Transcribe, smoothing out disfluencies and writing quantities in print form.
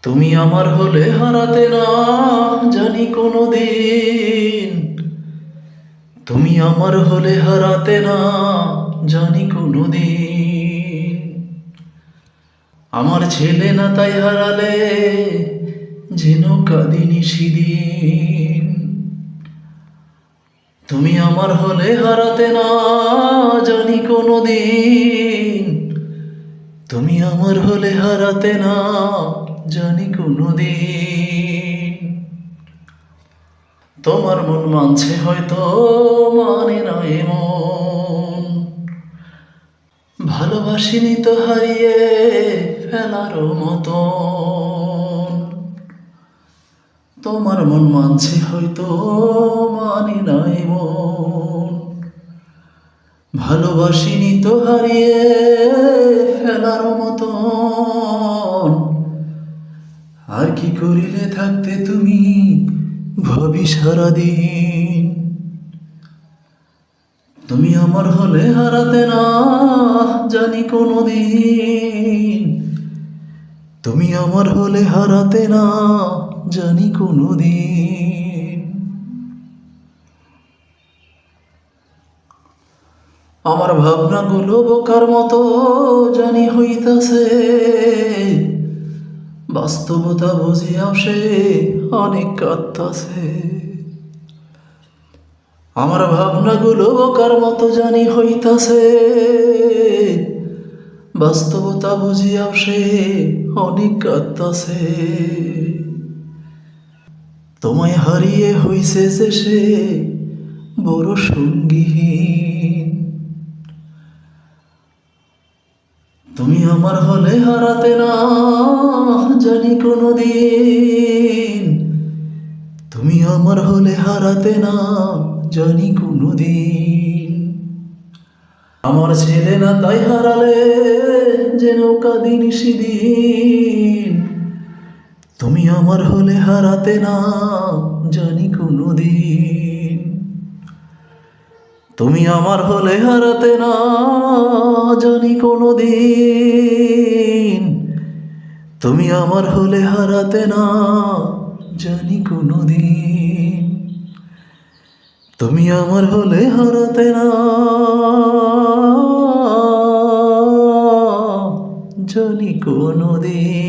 তুমি আমার হলে হারাতে না জানি কোনো দিন। তুমি আমার হলে হারাতে না জানি কোনো দিন। আমার ছেলে না তাই হারালে যেন কাঁদিনি সেদিন। তুমি আমার হলে হারাতে না জানি কোনো দিন। তুমি আমার হলে হারাতে না জানি কোনো দিন। তোমার মন মানছে হয়তো, মানে না এমন। ভালোবাসিনি তো হারিয়ে ফেলার মতন। তোমার মন মানছে হয়তো, মানে না এমন। ভালোবাসিনি তো হারিয়ে ফেলার মতন। আর কি করিলে থাকতে তুমি ভাবি সারাদিন। তুমি আমার হলে হারাতে না জানি কোনো দিন। তুমি আমার হলে হারাতে না জানি কোনো দিন। আমার ভাবনাগুলো বোকার মতো জানি হইতাছে, বাস্তবতা বুঝিয়াও সে অনেক কাঁদতাছে। আমার ভাবনাগুলো বোকার মতো জানি হইতাছে, বাস্তবতা বুঝিয়াও সে অনেক কাঁদতাছে। তোমায় হারিয়ে হইছে যে সে বড় সঙ্গীহীন। তুমি আমার হলে হারাতে না জানি কোনো দিন। তুমি আমার হলে হারাতে না জানি কোনো দিন। আমার ছেলে না তাই হারালে যেন কাঁদিনি সেদিন। তুমি আমার হলে হারাতে না জানি কোনো দিন। তুমি আমার হলে হারাতে না জানি কোনো দিন। তুমি আমার হলে হারাতে না জানি কোনো দিন। তুমি আমার হলে হারাতে না জানি কোনো দিন।